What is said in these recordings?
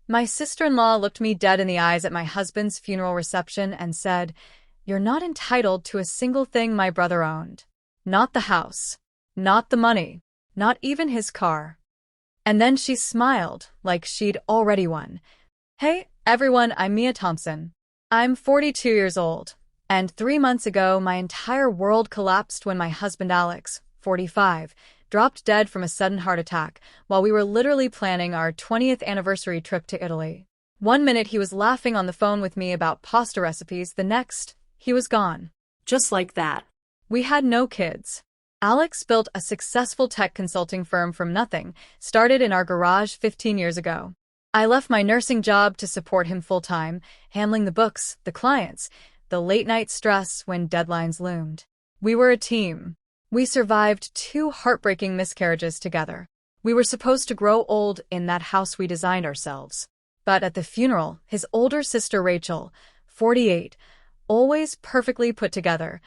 My sister-in-law looked me dead in the eyes at my husband's funeral reception and said, "You're not entitled to a single thing my brother owned. Not the house. Not the money. Not even his car." And then she smiled, like she'd already won. Hey, everyone, I'm Mia Thompson. I'm 42 years old. And 3 months ago, my entire world collapsed when my husband Alex, 45, dropped dead from a sudden heart attack while we were literally planning our 20th anniversary trip to Italy. One minute he was laughing on the phone with me about pasta recipes, the next, he was gone. Just like that. We had no kids. Alex built a successful tech consulting firm from nothing, started in our garage 15 years ago. I left my nursing job to support him full-time, handling the books, the clients, the late-night stress when deadlines loomed. We were a team. We survived 2 heartbreaking miscarriages together. We were supposed to grow old in that house we designed ourselves. But at the funeral, his older sister Rachel, 48, always perfectly put together,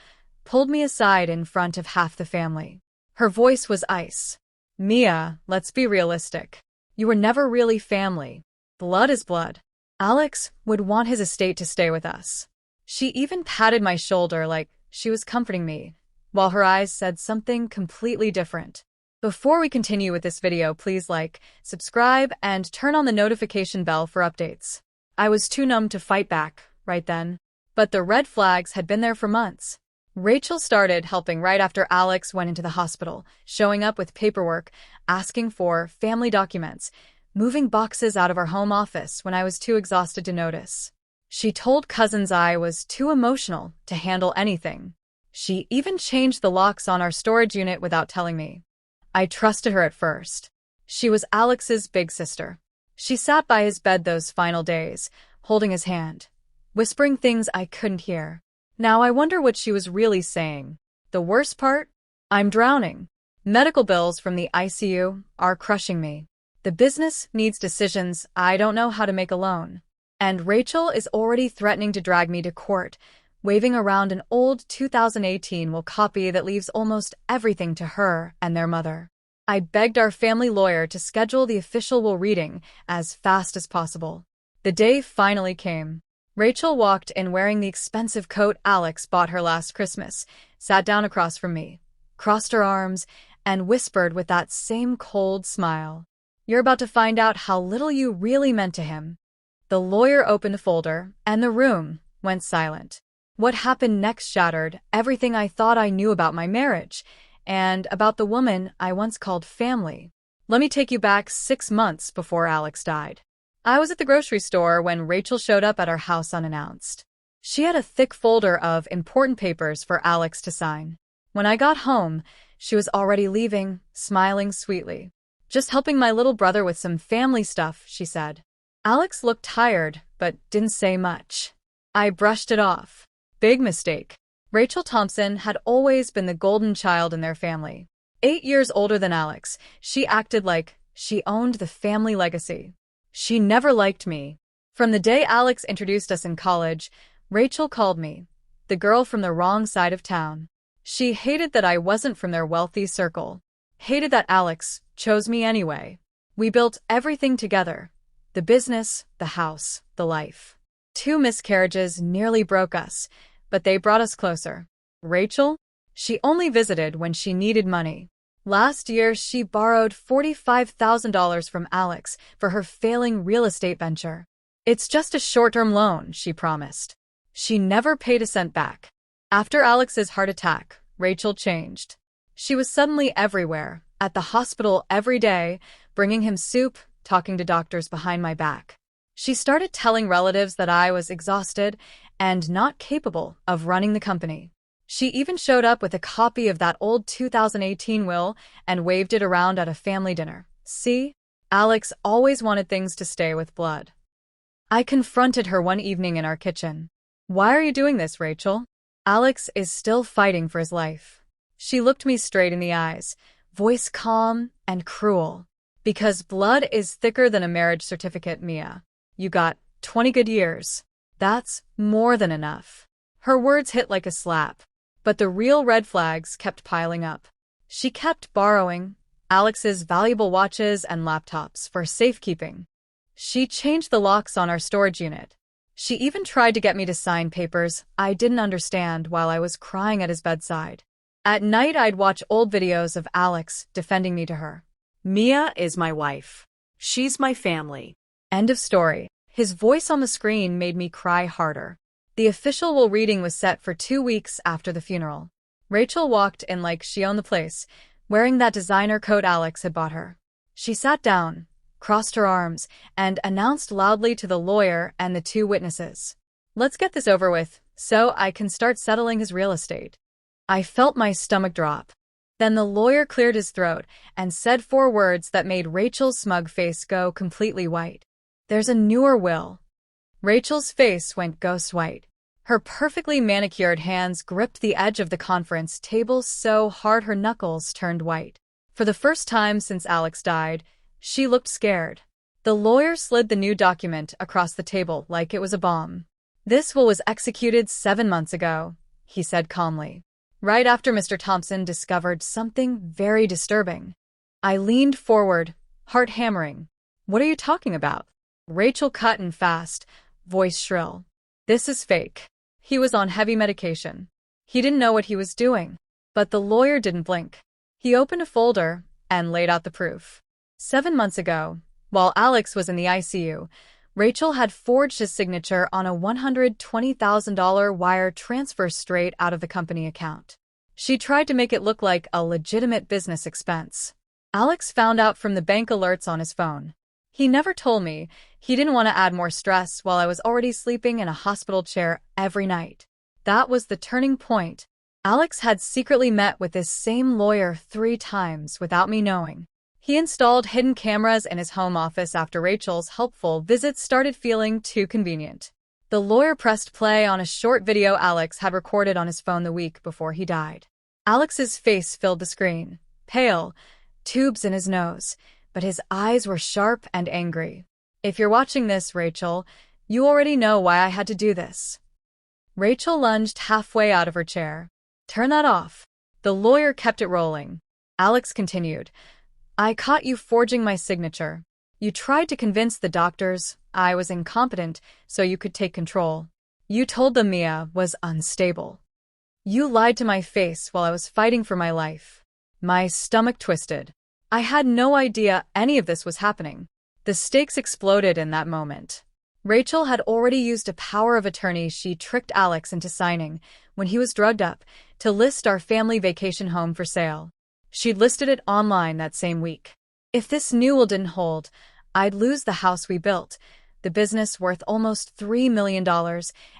pulled me aside in front of half the family. Her voice was ice. "Mia, let's be realistic. You were never really family. Blood is blood. Alex would want his estate to stay with us." She even patted my shoulder like she was comforting me, while her eyes said something completely different. Before we continue with this video, please like, subscribe, and turn on the notification bell for updates. I was too numb to fight back right then, but the red flags had been there for months. Rachel started helping right after Alex went into the hospital, showing up with paperwork, asking for family documents, moving boxes out of our home office when I was too exhausted to notice. She told cousins I was too emotional to handle anything. She even changed the locks on our storage unit without telling me. I trusted her at first. She was Alex's big sister. She sat by his bed those final days, holding his hand, whispering things I couldn't hear. Now I wonder what she was really saying. The worst part? I'm drowning. Medical bills from the ICU are crushing me. The business needs decisions I don't know how to make alone. And Rachel is already threatening to drag me to court, waving around an old 2018 will copy that leaves almost everything to her and their mother. I begged our family lawyer to schedule the official will reading as fast as possible. The day finally came. Rachel walked in wearing the expensive coat Alex bought her last Christmas, sat down across from me, crossed her arms, and whispered with that same cold smile, "You're about to find out how little you really meant to him." The lawyer opened a folder, and the room went silent. What happened next shattered everything I thought I knew about my marriage, and about the woman I once called family. Let me take you back 6 months before Alex died. I was at the grocery store when Rachel showed up at our house unannounced. She had a thick folder of important papers for Alex to sign. When I got home, she was already leaving, smiling sweetly. "Just helping my little brother with some family stuff," she said. Alex looked tired, but didn't say much. I brushed it off. Big mistake. Rachel Thompson had always been the golden child in their family. 8 years older than Alex, she acted like she owned the family legacy. She never liked me. From the day Alex introduced us in college, Rachel called me the girl from the wrong side of town. She hated that I wasn't from their wealthy circle. Hated that Alex chose me anyway. We built everything together. The business, the house, the life. 2 miscarriages nearly broke us, but they brought us closer. Rachel? She only visited when she needed money. Last year, she borrowed $45,000 from Alex for her failing real estate venture. "It's just a short-term loan," she promised. She never paid a cent back. After Alex's heart attack, Rachel changed. She was suddenly everywhere, at the hospital every day, bringing him soup, talking to doctors behind my back. She started telling relatives that I was exhausted and not capable of running the company. She even showed up with a copy of that old 2018 will and waved it around at a family dinner. See? Alex always wanted things to stay with blood. I confronted her one evening in our kitchen. "Why are you doing this, Rachel?" "Alex is still fighting for his life." She looked me straight in the eyes, voice calm and cruel. "Because blood is thicker than a marriage certificate, Mia. You got 20 good years. That's more than enough." Her words hit like a slap. But the real red flags kept piling up. She kept borrowing Alex's valuable watches and laptops for safekeeping. She changed the locks on our storage unit. She even tried to get me to sign papers I didn't understand while I was crying at his bedside. At night, I'd watch old videos of Alex defending me to her. Mia is my wife. She's my family. End of story. His voice on the screen made me cry harder. The official will reading was set for 2 weeks after the funeral. Rachel walked in like she owned the place, wearing that designer coat Alex had bought her. She sat down, crossed her arms, and announced loudly to the lawyer and the 2 witnesses, "Let's get this over with, so I can start settling his real estate." I felt my stomach drop. Then the lawyer cleared his throat and said 4 words that made Rachel's smug face go completely white. "There's a newer will." Rachel's face went ghost white. Her perfectly manicured hands gripped the edge of the conference table so hard her knuckles turned white. For the first time since Alex died, she looked scared. The lawyer slid the new document across the table like it was a bomb. "This will was executed 7 months ago," he said calmly, "right after Mr. Thompson discovered something very disturbing." I leaned forward, heart hammering. "What are you talking about?" Rachel cut in fast, voice shrill. "This is fake. He was on heavy medication. He didn't know what he was doing." But the lawyer didn't blink. He opened a folder and laid out the proof. 7 months ago, while Alex was in the ICU, Rachel had forged his signature on a $120,000 wire transfer straight out of the company account. She tried to make it look like a legitimate business expense. Alex found out from the bank alerts on his phone. He never told me. He didn't want to add more stress while I was already sleeping in a hospital chair every night. That was the turning point. Alex had secretly met with this same lawyer 3 times without me knowing. He installed hidden cameras in his home office after Rachel's helpful visits started feeling too convenient. The lawyer pressed play on a short video Alex had recorded on his phone the week before he died. Alex's face filled the screen, pale, tubes in his nose, but his eyes were sharp and angry. "If you're watching this, Rachel, you already know why I had to do this." Rachel lunged halfway out of her chair. "Turn that off." The lawyer kept it rolling. Alex continued, "I caught you forging my signature. You tried to convince the doctors I was incompetent so you could take control. You told them Mia was unstable. You lied to my face while I was fighting for my life." My stomach twisted. I had no idea any of this was happening. The stakes exploded in that moment. Rachel had already used a power of attorney she tricked Alex into signing when he was drugged up to list our family vacation home for sale. She'd listed it online that same week. If this new will didn't hold, I'd lose the house we built, the business worth almost $3 million,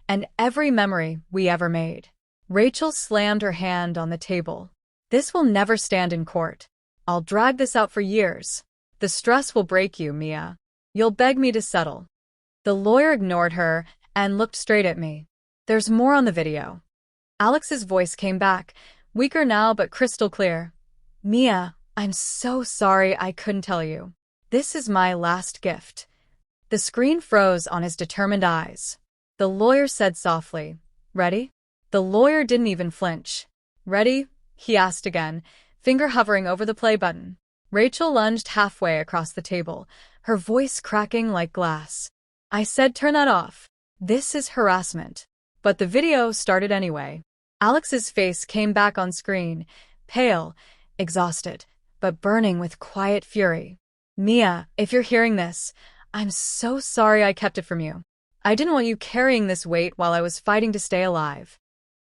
and every memory we ever made. Rachel slammed her hand on the table. "This will never stand in court. I'll drag this out for years. The stress will break you, Mia. You'll beg me to settle." The lawyer ignored her and looked straight at me. "There's more on the video." Alex's voice came back, weaker now but crystal clear. "Mia, I'm so sorry I couldn't tell you. This is my last gift." The screen froze on his determined eyes. The lawyer said softly, "Ready?" The lawyer didn't even flinch. "Ready?" he asked again, finger hovering over the play button. Rachel lunged halfway across the table, her voice cracking like glass. I said, "Turn that off. This is harassment." But the video started anyway. Alex's face came back on screen, pale, exhausted, but burning with quiet fury. "Mia, if you're hearing this, I'm so sorry I kept it from you. I didn't want you carrying this weight while I was fighting to stay alive."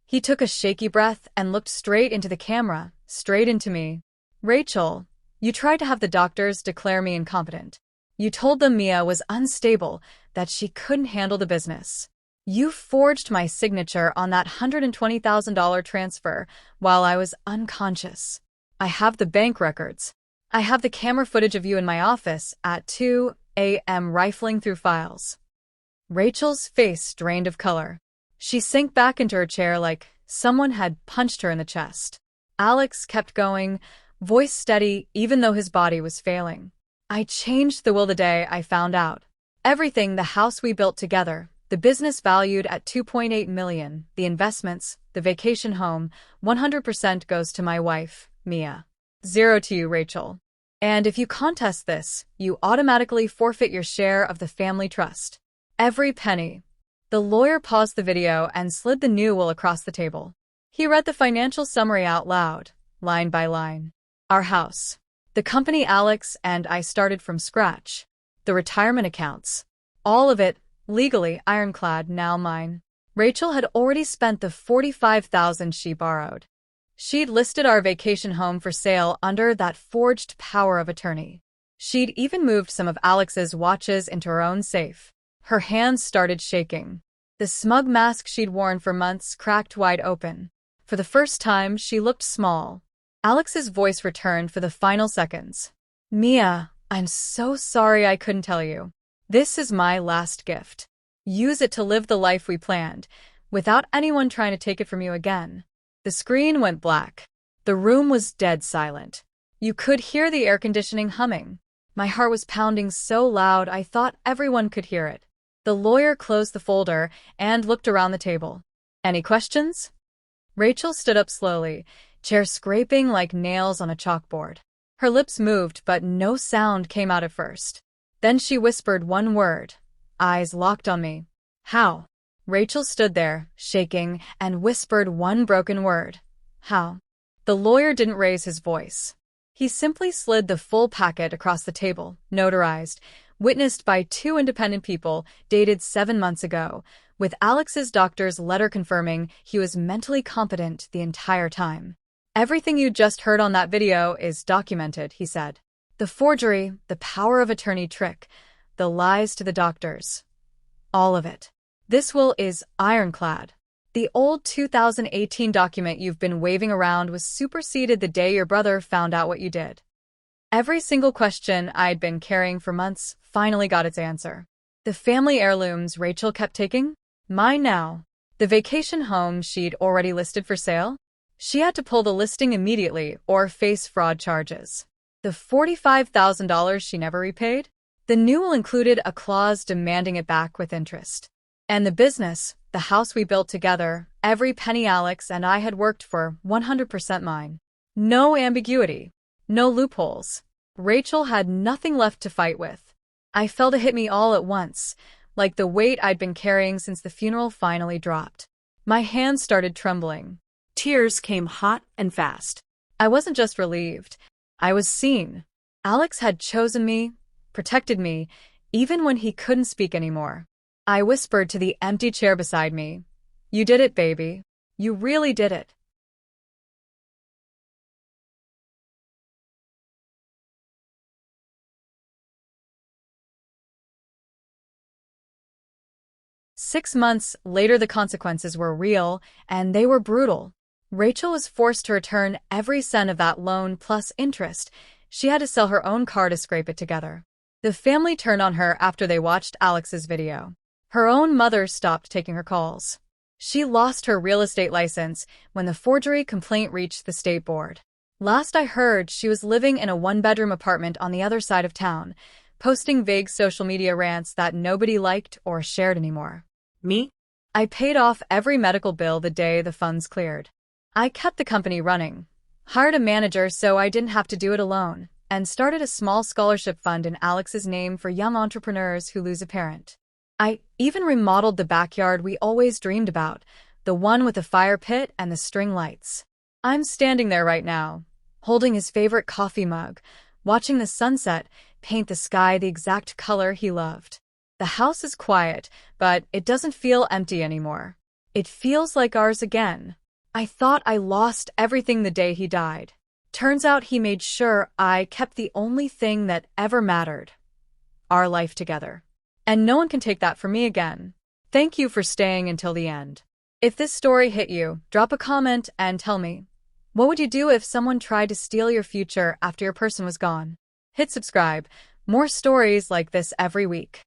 He took a shaky breath and looked straight into the camera, straight into me. "Rachel, you tried to have the doctors declare me incompetent. You told them Mia was unstable, that she couldn't handle the business. You forged my signature on that $120,000 transfer while I was unconscious. I have the bank records. I have the camera footage of you in my office at 2 a.m. rifling through files." Rachel's face drained of color. She sank back into her chair like someone had punched her in the chest. Alex kept going, voice steady even though his body was failing. "I changed the will the day I found out. Everything, the house we built together, the business valued at $2.8 million, the investments, the vacation home, 100% goes to my wife, Mia. 0 to you, Rachel." And if you contest this, you automatically forfeit your share of the family trust. Every penny. The lawyer paused the video and slid the new will across the table. He read the financial summary out loud, line by line. Our house. The company Alex and I started from scratch. The retirement accounts. All of it, legally ironclad, now mine. Rachel had already spent the $45,000 she borrowed. She'd listed our vacation home for sale under that forged power of attorney. She'd even moved some of Alex's watches into her own safe. Her hands started shaking. The smug mask she'd worn for months cracked wide open. For the first time, she looked small. Alex's voice returned for the final seconds. Mia, I'm so sorry I couldn't tell you. This is my last gift. Use it to live the life we planned, without anyone trying to take it from you again. The screen went black. The room was dead silent. You could hear the air conditioning humming. My heart was pounding so loud I thought everyone could hear it. The lawyer closed the folder and looked around the table. Any questions? Rachel stood up slowly, chair scraping like nails on a chalkboard. Her lips moved, but no sound came out at first. Then she whispered one word, eyes locked on me. How? Rachel stood there, shaking, and whispered one broken word. How? The lawyer didn't raise his voice. He simply slid the full packet across the table, notarized, witnessed by 2 independent people, dated 7 months ago, with Alex's doctor's letter confirming he was mentally competent the entire time. Everything you just heard on that video is documented, he said. The forgery, the power of attorney trick, the lies to the doctors. All of it. This will is ironclad. The old 2018 document you've been waving around was superseded the day your brother found out what you did. Every single question I'd been carrying for months finally got its answer. The family heirlooms Rachel kept taking? Mine now. The vacation home she'd already listed for sale? She had to pull the listing immediately or face fraud charges. The $45,000 she never repaid? The new will included a clause demanding it back with interest. And the business, the house we built together, every penny Alex and I had worked for, 100% mine. No ambiguity. No loopholes. Rachel had nothing left to fight with. I felt it hit me all at once, like the weight I'd been carrying since the funeral finally dropped. My hands started trembling. Tears came hot and fast. I wasn't just relieved. I was seen. Alex had chosen me, protected me, even when he couldn't speak anymore. I whispered to the empty chair beside me, "You did it, baby. You really did it." Six months later, the consequences were real, and they were brutal. Rachel was forced to return every cent of that loan plus interest. She had to sell her own car to scrape it together. The family turned on her after they watched Alex's video. Her own mother stopped taking her calls. She lost her real estate license when the forgery complaint reached the state board. Last I heard, she was living in a 1-bedroom apartment on the other side of town, posting vague social media rants that nobody liked or shared anymore. Me? I paid off every medical bill the day the funds cleared. I kept the company running, hired a manager so I didn't have to do it alone, and started a small scholarship fund in Alex's name for young entrepreneurs who lose a parent. I even remodeled the backyard we always dreamed about, the one with the fire pit and the string lights. I'm standing there right now, holding his favorite coffee mug, watching the sunset paint the sky the exact color he loved. The house is quiet, but it doesn't feel empty anymore. It feels like ours again. I thought I lost everything the day he died. Turns out he made sure I kept the only thing that ever mattered. Our life together. And no one can take that from me again. Thank you for staying until the end. If this story hit you, drop a comment and tell me, what would you do if someone tried to steal your future after your person was gone? Hit subscribe. More stories like this every week.